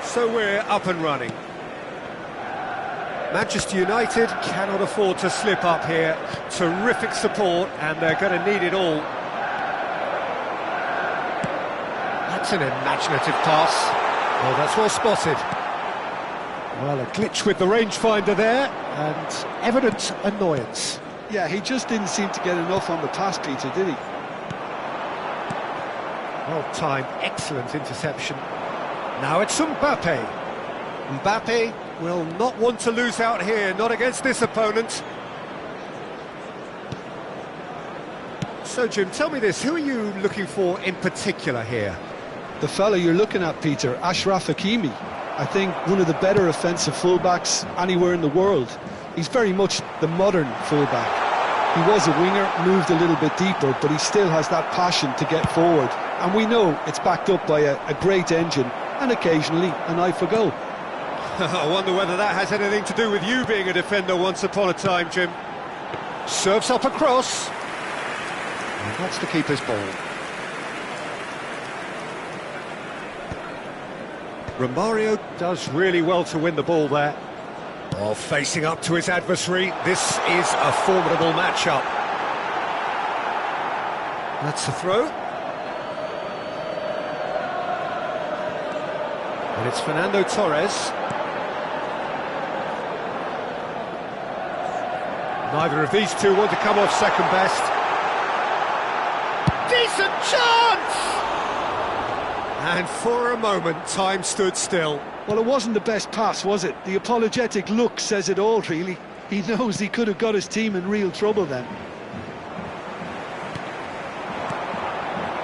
So we're up and running. Manchester United cannot afford to slip up here. Terrific support, and they're going to need it all. That's an imaginative pass. Oh, that's well spotted. Well, a glitch with the rangefinder there, and evident annoyance. Yeah, he just didn't seem to get enough on the pass, Peter, did he? Well timed, excellent interception. Now it's Mbappe. Mbappe will not want to lose out here, not against this opponent. So, Jim, tell me this, who are you looking for in particular here? The fella you're looking at, Peter, Achraf Hakimi. I think one of the better offensive fullbacks anywhere in the world. He's very much the modern fullback. He was a winger, moved a little bit deeper, but he still has that passion to get forward. And we know it's backed up by a great engine, and occasionally an eye for goal. I wonder whether that has anything to do with you being a defender once upon a time, Jim. Serves up a cross. And that's the keeper's ball. Romario does really well to win the ball there. Oh, facing up to his adversary. This is a formidable matchup. That's the throw. And it's Fernando Torres. Neither of these two want to come off second best. Decent chance! And for a moment, time stood still. Well, it wasn't the best pass, was it? The apologetic look says it all, really. He knows he could have got his team in real trouble then.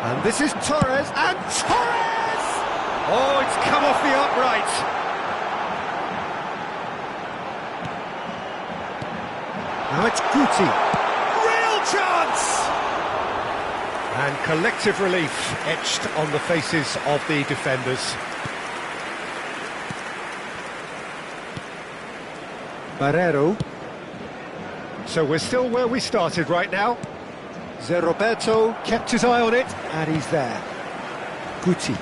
And this is Torres, and Torres! Oh, it's come off the upright. Now it's Guti. Real chance! And collective relief etched on the faces of the defenders. Barrero. So we're still where we started right now. Zé Roberto kept his eye on it, and he's there. Guti.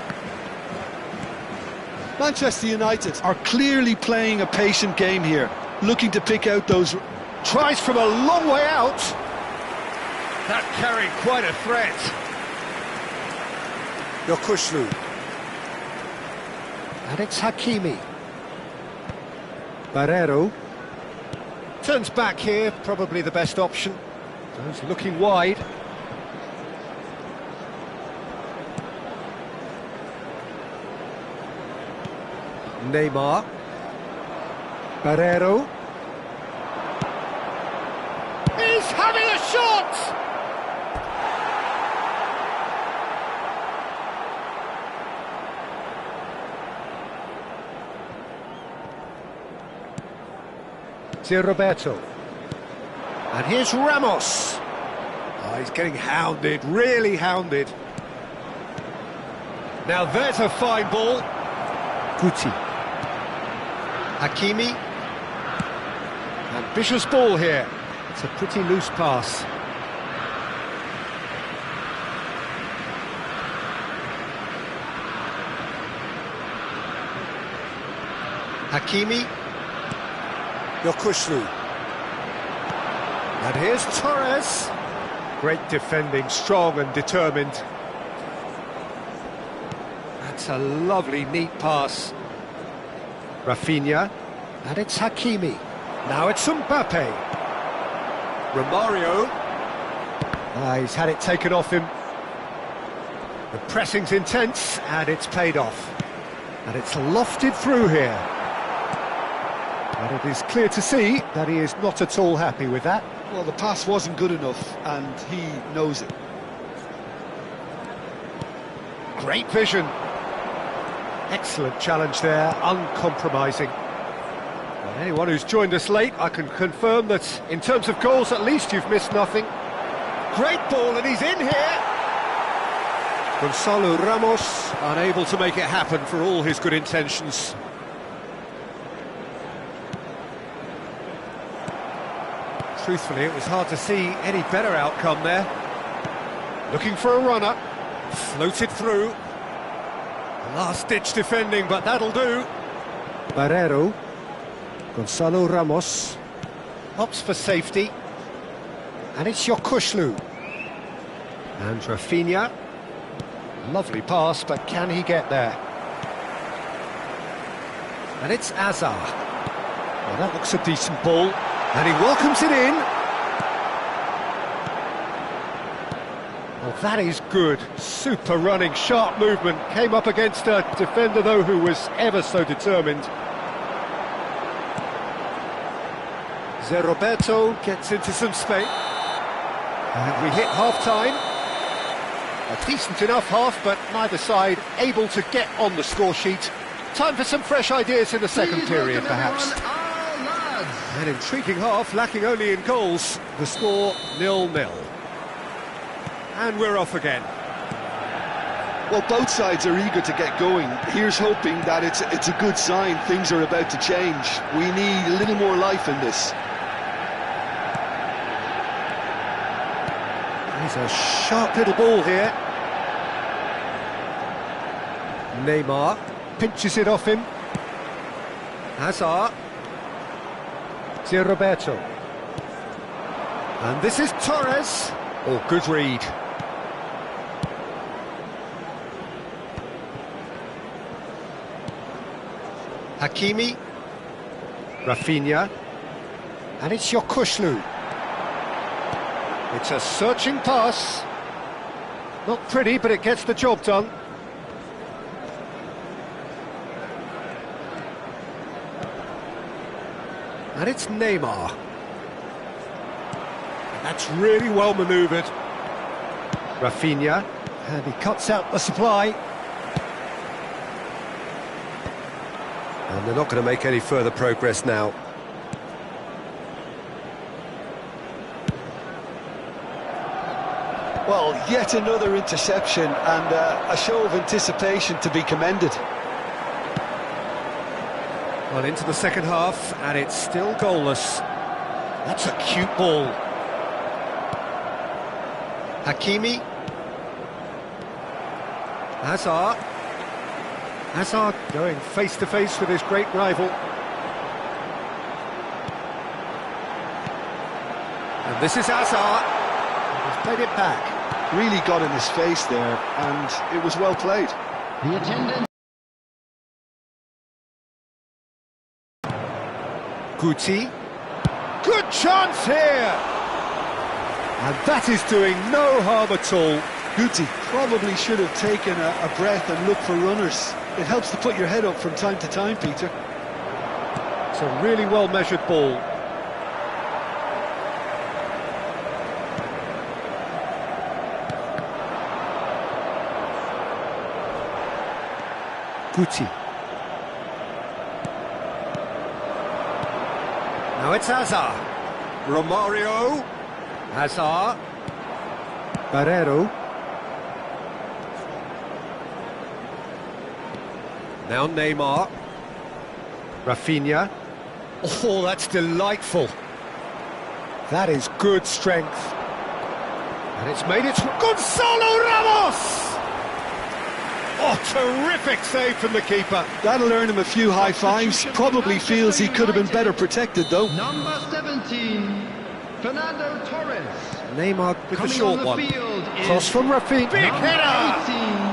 Manchester United are clearly playing a patient game here, looking to pick out those... Tries from a long way out. That carried quite a threat. Yokushlu. And it's Hakimi. Barrero. Turns back here, probably the best option. Goes looking wide. Neymar. Barrero. He's having a shot! Zé Roberto. And here's Ramos. Oh, he's getting hounded, really hounded. Now there's a fine ball. Guti. Hakimi. Ambitious ball here. It's a pretty loose pass. Hakimi. Yokushlu. And here's Torres. Great defending, strong and determined. That's a lovely, neat pass. Rafinha. And it's Hakimi. Now it's Mbappe. Romario. He's had it taken off him. The pressing's intense, and it's paid off. And it's lofted through here. And it is clear to see that he is not at all happy with that. Well, the pass wasn't good enough, and he knows it. Great vision. Excellent challenge there, uncompromising. And anyone who's joined us late, I can confirm that in terms of goals, at least you've missed nothing. Great ball, and he's in here. Gonzalo Ramos, unable to make it happen for all his good intentions. Truthfully, it was hard to see any better outcome there. Looking for a runner, floated through. Last-ditch defending, but that'll do. Barrero. Gonzalo Ramos. Opts for safety. And it's Yokushlu. And Rafinha. Lovely pass, but can he get there? And it's Azar. Well, that looks a decent ball. And he welcomes it in. Well, that is good. Super running, sharp movement. Came up against a defender, though, who was ever so determined. Roberto gets into some space. And we hit half-time. A decent enough half, but neither side able to get on the score sheet. Time for some fresh ideas in the second period, perhaps. An intriguing half, lacking only in goals. The score 0-0. And we're off again. Well, both sides are eager to get going. Here's hoping that it's a good sign. Things are about to change. We need a little more life in this. He's a sharp little ball here. Neymar pinches it off him. Hazard. Roberto. And this is Torres. Oh, good read. Hakimi. Rafinha. And it's Yokushlu. It's a searching pass. Not pretty, but it gets the job done. And it's Neymar. And that's really well manoeuvred. Rafinha. And he cuts out the supply. And they're not going to make any further progress now. Well, yet another interception and a show of anticipation to be commended. Well, into the second half, and it's still goalless. That's a cute ball. Hakimi. Hazard. Hazard going face-to-face with his great rival. And this is Hazard. He's played it back. Really got in his face there, and it was well played. The attendant. Guti. Good chance here! And that is doing no harm at all. Guti probably should have taken a breath and looked for runners. It helps to put your head up from time to time, Peter. It's a really well-measured ball. Guti. Now it's Hazard. Romario. Hazard. Barrero. Now Neymar. Rafinha. Oh, that's delightful. That is good strength. And it's made it to Gonzalo Ramos! Oh, terrific save from the keeper. That'll earn him a few high fives. Probably feels he could have been better protected, though. Number 17, Fernando Torres. Neymar with the short one. Cross from Rafinha. Big header!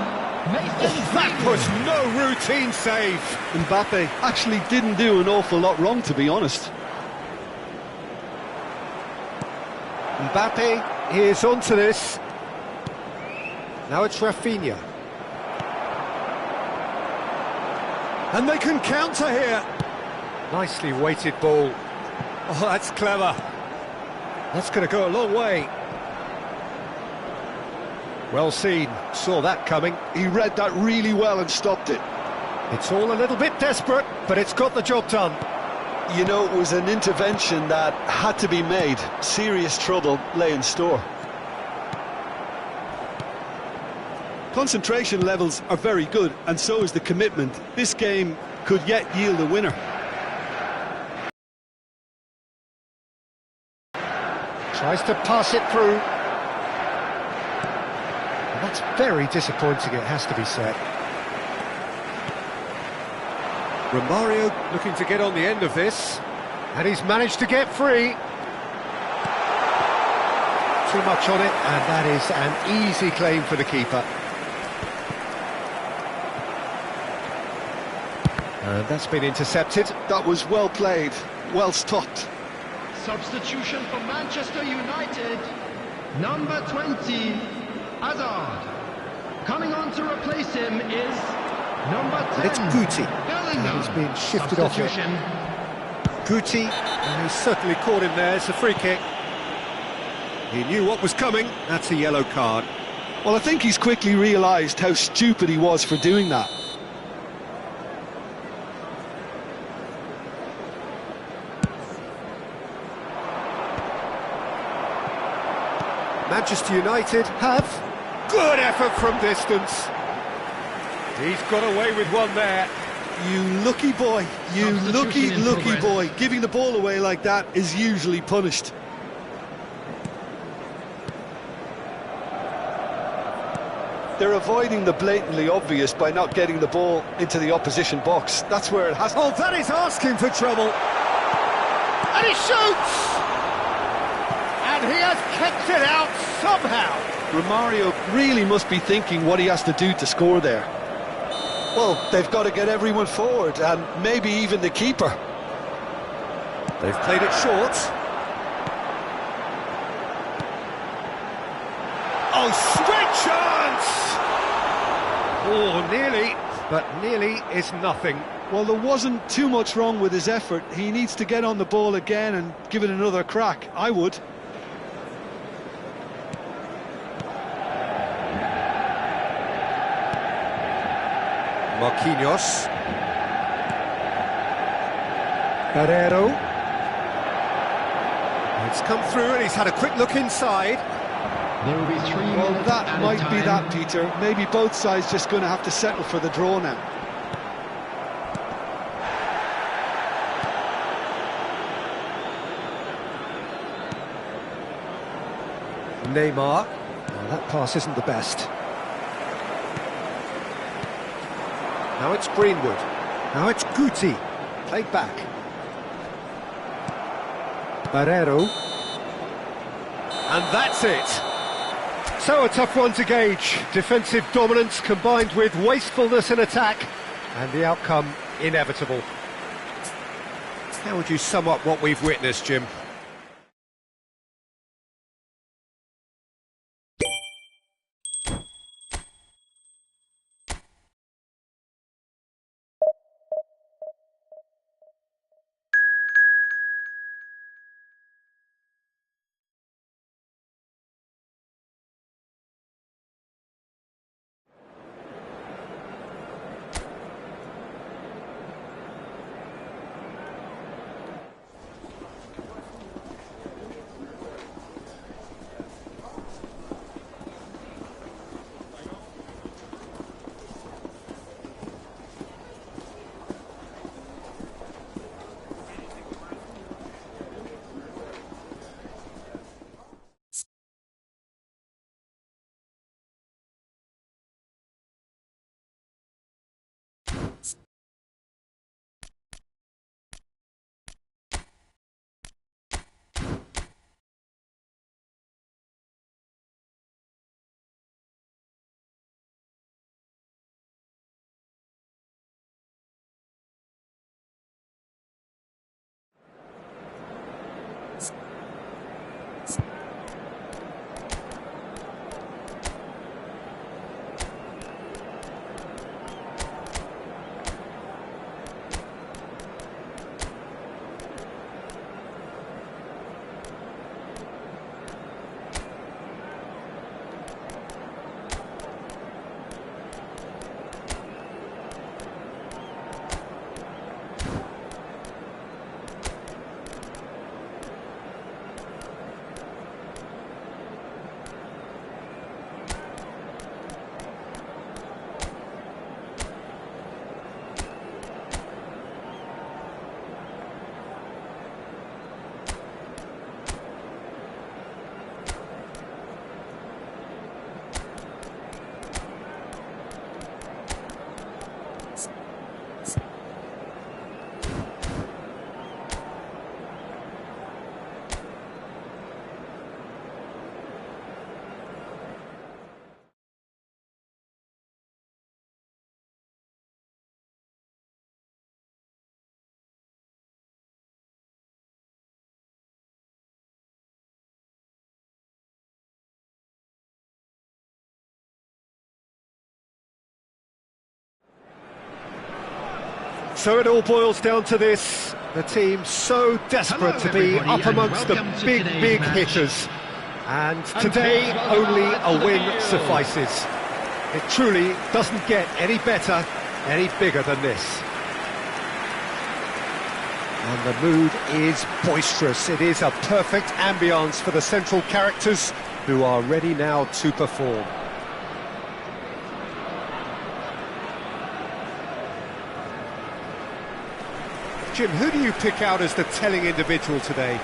Oh, that was no routine save. Mbappe actually didn't do an awful lot wrong, to be honest. Mbappe is onto this. Now it's Rafinha. And they can counter here. Nicely weighted ball. Oh, that's clever. That's going to go a long way. Well seen, saw that coming. He read that really well and stopped it. It's all a little bit desperate, but it's got the job done. You know, it was an intervention that had to be made. Serious trouble lay in store. Concentration levels are very good, and so is the commitment. This game could yet yield a winner. Tries to pass it through. And that's very disappointing, it has to be said. Romario looking to get on the end of this, and he's managed to get free. Too much on it, and that is an easy claim for the keeper. And that's been intercepted. That was well played, well stopped. Substitution for Manchester United. Number 20, Hazard. Coming on to replace him is number 10. It's Guti. Bellingham. He's been shifted off it. Substitution. Guti, and he's certainly caught him there. It's a free kick. He knew what was coming. That's a yellow card. Well, I think he's quickly realised how stupid he was for doing that. Manchester United have good effort from distance. He's got away with one there. You lucky boy, you lucky Substitution boy. Giving the ball away like that is usually punished. They're avoiding the blatantly obvious by not getting the ball into the opposition box. That's where it has... Oh, that is asking for trouble. And he shoots! And he has kept it out somehow. Romario really must be thinking what he has to do to score there. Well, they've got to get everyone forward, and maybe even the keeper. They've played it short. Oh, sweet chance! Oh, nearly, but nearly is nothing. Well, there wasn't too much wrong with his effort. He needs to get on the ball again and give it another crack. I would. Marquinhos. Barreiro. It's come through and he's had a quick look inside. There will be 3 Well, minutes that added might be time. that, Peter. Maybe both sides just going to have to settle for the draw now. Neymar. Well, that pass isn't the best. Now it's Greenwood. Now it's Guti. Played back. Barreiro. And that's it. So a tough one to gauge. Defensive dominance combined with wastefulness in attack. And the outcome inevitable. How would you sum up what we've witnessed, Jim? So it all boils down to this. The team so desperate to be up amongst the big hitters. And today, only a win suffices. It truly doesn't get any better, any bigger than this. And the mood is boisterous. It is a perfect ambience for the central characters who are ready now to perform. Jim, who do you pick out as the telling individual today?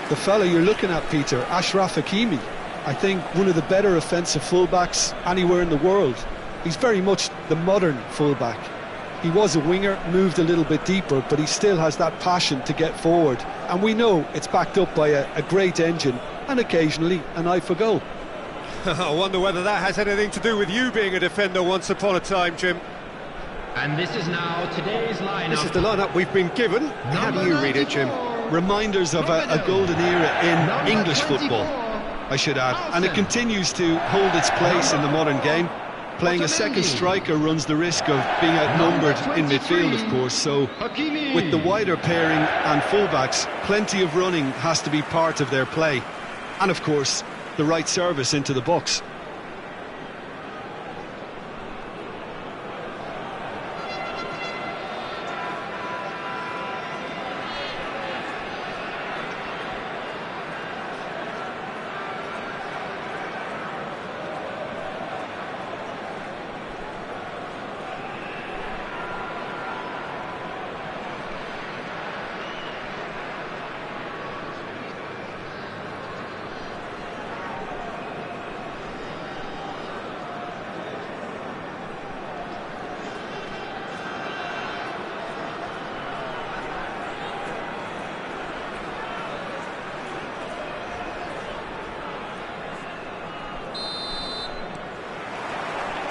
The fella you're looking at, Peter, Ashraf Hakimi. I think one of the better offensive fullbacks anywhere in the world. He's very much the modern fullback. He was a winger, moved a little bit deeper, but he still has that passion to get forward. And we know it's backed up by a great engine and occasionally an eye for goal. I wonder whether that has anything to do with you being a defender once upon a time, Jim. And this is now today's lineup. This is the lineup we've been given. How do you read it, Jim? Reminders of a golden era in English football, I should add. And it continues to hold its place in the modern game. Playing a second striker runs the risk of being outnumbered in midfield, of course, so with the wider pairing and fullbacks, plenty of running has to be part of their play. And of course, the right service into the box.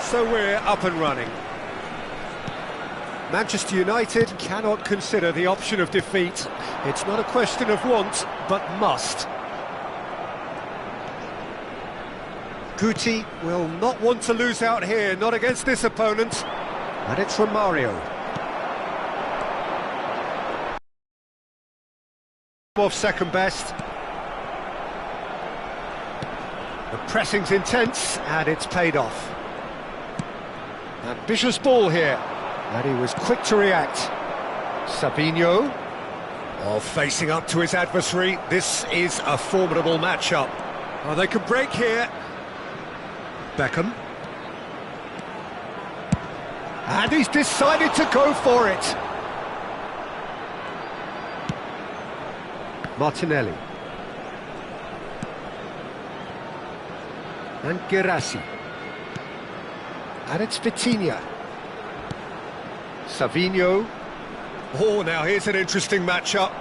So we're up and running. Manchester United cannot consider the option of defeat. It's not a question of want, but must. Guti will not want to lose out here, not against this opponent. And it's Romario. Off second best. The pressing's intense, and it's paid off. Ambitious ball here, and he was quick to react. Savinho, facing up to his adversary. This is a formidable matchup. Oh, they can break here. Beckham. And he's decided to go for it. Martinelli. And Guirassy. And it's Vitinha. Savinho. Oh, now here's an interesting matchup.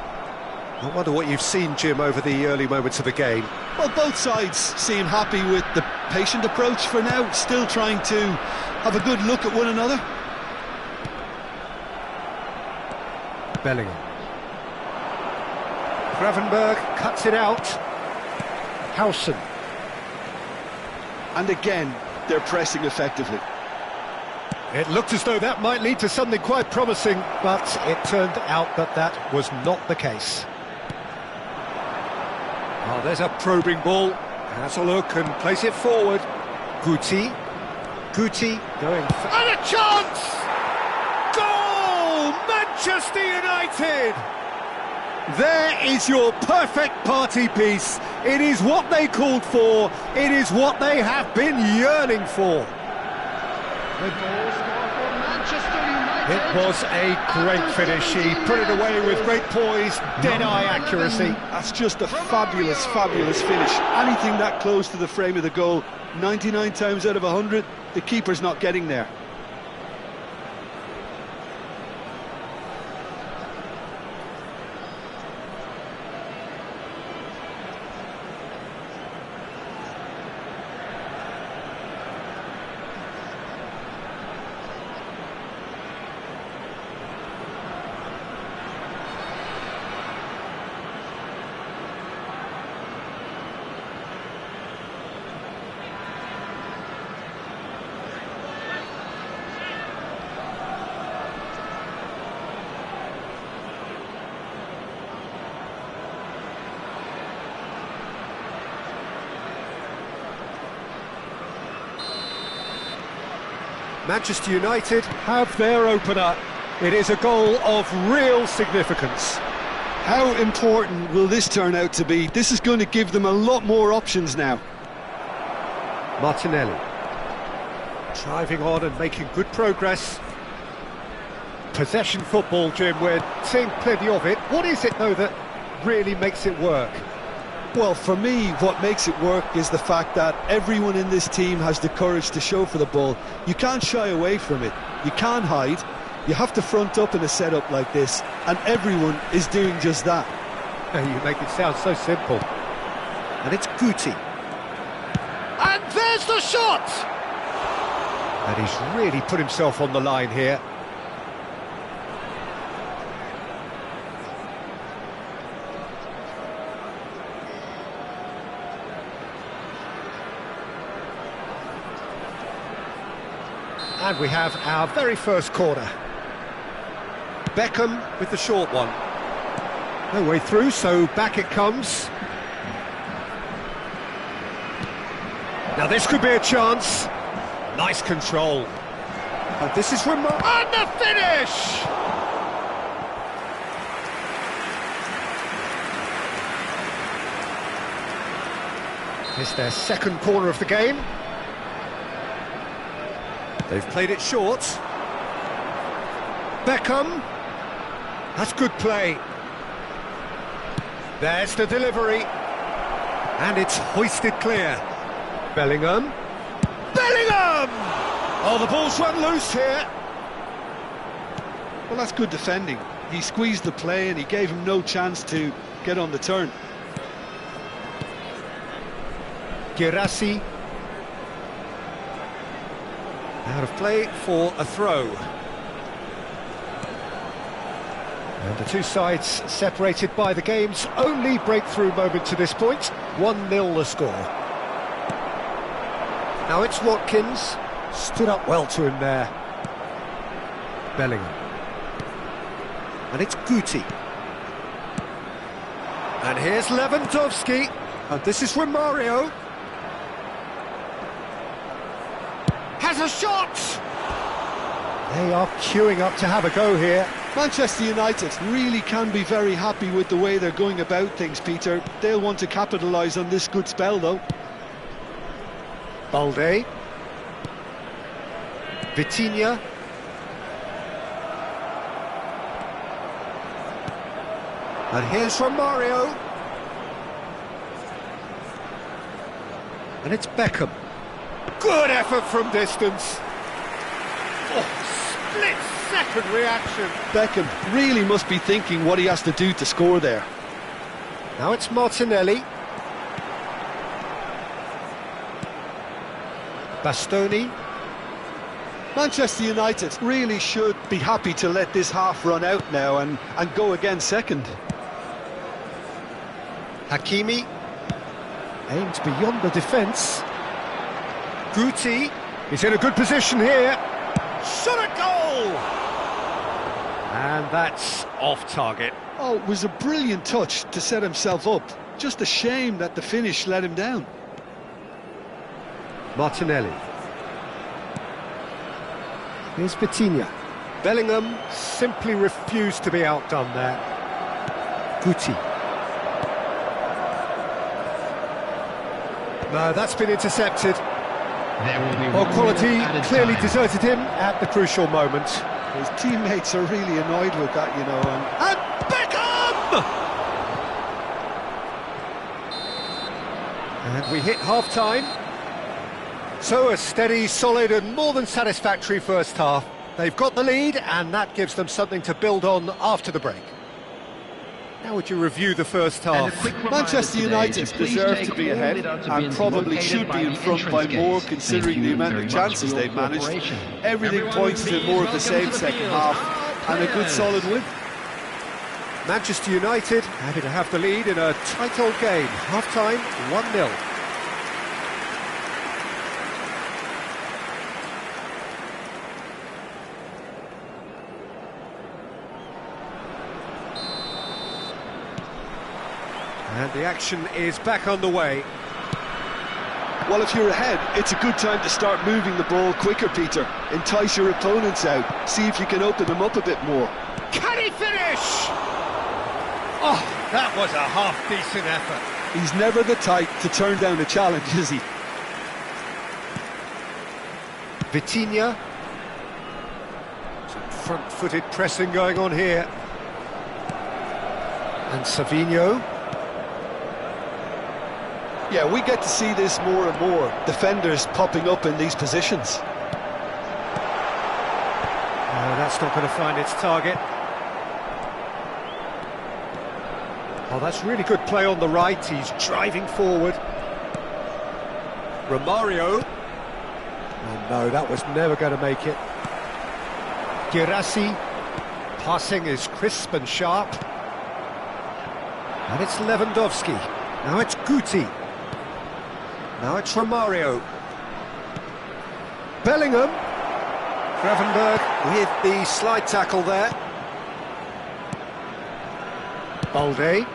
I wonder what you've seen, Jim, over the early moments of the game. Well, both sides seem happy with the patient approach for now, still trying to have a good look at one another. Bellingham. Gravenberg cuts it out. Howson. And again, they're pressing effectively. It looked as though that might lead to something quite promising, but it turned out that that was not the case. Oh, there's a probing ball. Has a look and place it forward. Guti going for... And a chance! Goal! Manchester United! There is your perfect party piece. It is what they called for. It is what they have been yearning for. The goal score for Manchester United. It was a great finish. He put it away with great poise, dead-eye accuracy. That's just a fabulous finish. Anything that close to the frame of the goal, 99 times out of 100, the keeper's not getting there. Manchester United have their opener. It is a goal of real significance. How important will this turn out to be? This is going to give them a lot more options now. Martinelli. Driving on and making good progress. Possession football, Jim, we're seeing plenty of it. What is it, though, that really makes it work? Well, for me, what makes it work is the fact that everyone in this team has the courage to show for the ball. You can't shy away from it. You can't hide. You have to front up in a setup like this, and everyone is doing just that. You make it sound so simple. And it's Guti. And there's the shot! And he's really put himself on the line here. And we have our very first corner. Beckham with the short one. No way through, so back it comes. Now this could be a chance. Nice control. And this is remarkable. And the finish! It's their second corner of the game. They've played it short. Beckham. That's good play. There's the delivery. And it's hoisted clear. Bellingham. Bellingham! Oh, the ball's run loose here. Well, that's good defending. He squeezed the play and he gave him no chance to get on the turn. Girassi. Out of play for a throw. And the two sides separated by the game's only breakthrough moment to this point. 1-0 the score. Now it's Watkins. Stood up well to him there. Bellingham. And it's Guti. And here's Lewandowski. And this is Romario. Has a shot! They are queuing up to have a go here. Manchester United really can be very happy with the way they're going about things, Peter. They'll want to capitalise on this good spell, though. Balde. Vitinha. And here's Romario. And it's Beckham. Good effort from distance. Oh, split-second reaction. Beckham really must be thinking what he has to do to score there. Now it's Martinelli. Bastoni. Manchester United really should be happy to let this half run out now and go again second. Hakimi. Aimed beyond the defence. Guti. He's in a good position here. Shot a goal! And that's off target. Oh, it was a brilliant touch to set himself up. Just a shame that the finish let him down. Martinelli. Here's Vitinha. Bellingham simply refused to be outdone there. Guti. No, that's been intercepted. Well, quality clearly deserted him at the crucial moment. His teammates are really annoyed with that, you know. And Beckham! And we hit half-time. So a steady, solid and more than satisfactory first half. They've got the lead and that gives them something to build on after the break. How would you review the first half? Manchester United deserve to be ahead and probably should be in front by more considering the amount of chances they've managed. Everything points to more of the same second half and a good solid win. Manchester United happy to have the lead in a tight old game. Half-time, 1-0. And the action is back on the way. Well, if you're ahead, it's a good time to start moving the ball quicker, Peter. Entice your opponents out. See if you can open them up a bit more. Can he finish? Oh, that was a half-decent effort. He's never the type to turn down a challenge, is he? Vitinha. Some front-footed pressing going on here. And Savinho. Yeah, we get to see this more and more. Defenders popping up in these positions. No, that's not going to find its target. Oh, that's really good play on the right. He's driving forward. Romario. Oh, no, that was never going to make it. Girassi. Passing is crisp and sharp. And it's Lewandowski. Now it's Guti. Now it's Romario. Bellingham. Gravenberg with the slide tackle there. Balde.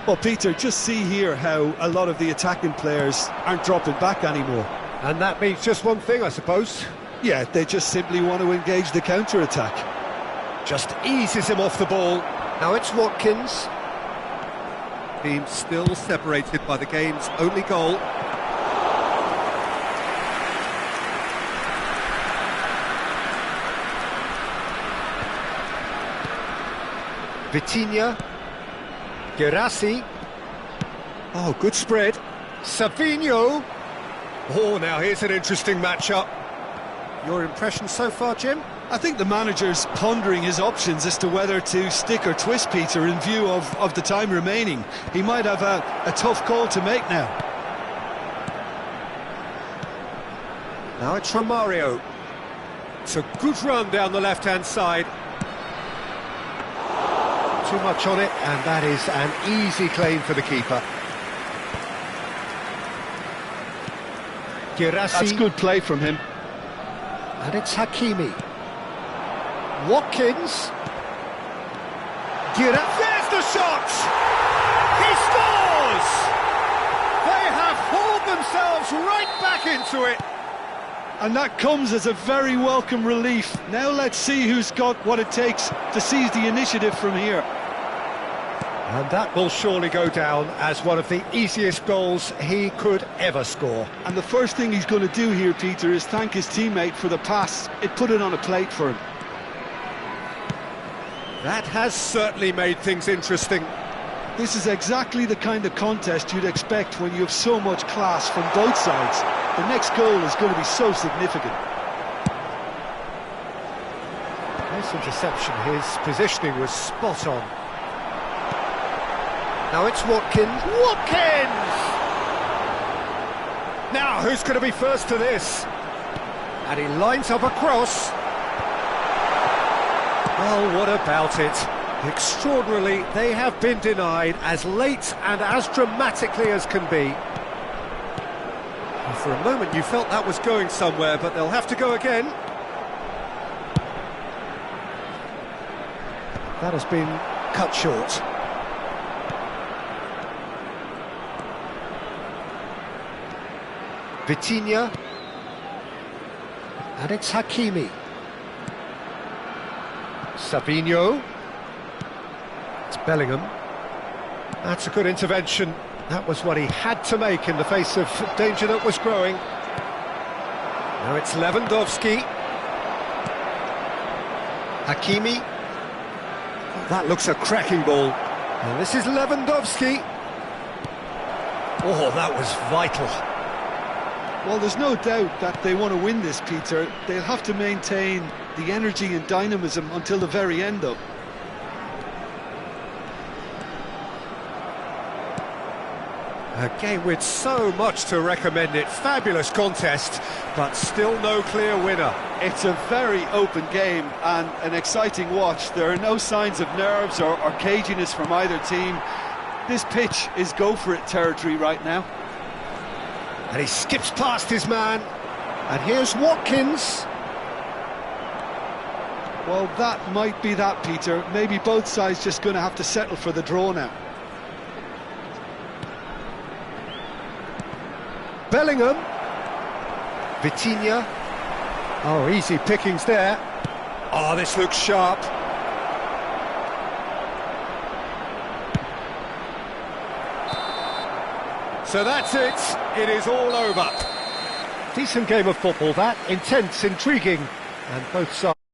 Well, Peter, just see here how a lot of the attacking players aren't dropping back anymore. And that means just one thing, I suppose. Yeah, they just simply want to engage the counter-attack. Just eases him off the ball. Now it's Watkins. Team still separated by the game's only goal. Vitinha. Girassi. Oh, good spread. Savinho. Oh, now here's an interesting matchup. Your impression so far, Jim? I think the manager's pondering his options as to whether to stick or twist, Peter, in view of the time remaining. He might have a tough call to make now. Now it's Romario. It's a good run down the left-hand side. Too much on it, and that is an easy claim for the keeper. Girassi. That's good play from him. And it's Hakimi. Watkins. There's the shot! He scores! They have hauled themselves right back into it. And that comes as a very welcome relief. Now let's see who's got what it takes to seize the initiative from here. And that will surely go down as one of the easiest goals he could ever score. And the first thing he's going to do here, Peter, is thank his teammate for the pass. It put it on a plate for him. That has certainly made things interesting. This is exactly the kind of contest you'd expect when you have so much class from both sides. The next goal is going to be so significant. Nice interception. His positioning was spot on. Now it's Watkins. Watkins! Now, who's going to be first to this? And he lines up a cross. Well, what about it? Extraordinarily, they have been denied as late and as dramatically as can be. And for a moment you felt that was going somewhere, but they'll have to go again. That has been cut short. Vitinha. And it's Hakimi. Savinho. It's Bellingham. That's a good intervention. That was what he had to make in the face of danger that was growing. Now it's Lewandowski. Hakimi. That looks a cracking ball. And this is Lewandowski. Oh, that was vital. Well, there's no doubt that they want to win this, Peter. They'll have to maintain the energy and dynamism until the very end, though. A game with so much to recommend it. Fabulous contest, but still no clear winner. It's a very open game and an exciting watch. There are no signs of nerves or caginess from either team. This pitch is go-for-it territory right now. And he skips past his man. And here's Watkins. Well, that might be that, Peter. Maybe both sides just going to have to settle for the draw now. Bellingham. Vitinha. Oh, easy pickings there. Oh, this looks sharp. So that's it. It is all over. Decent game of football, that. Intense, intriguing, and both sides.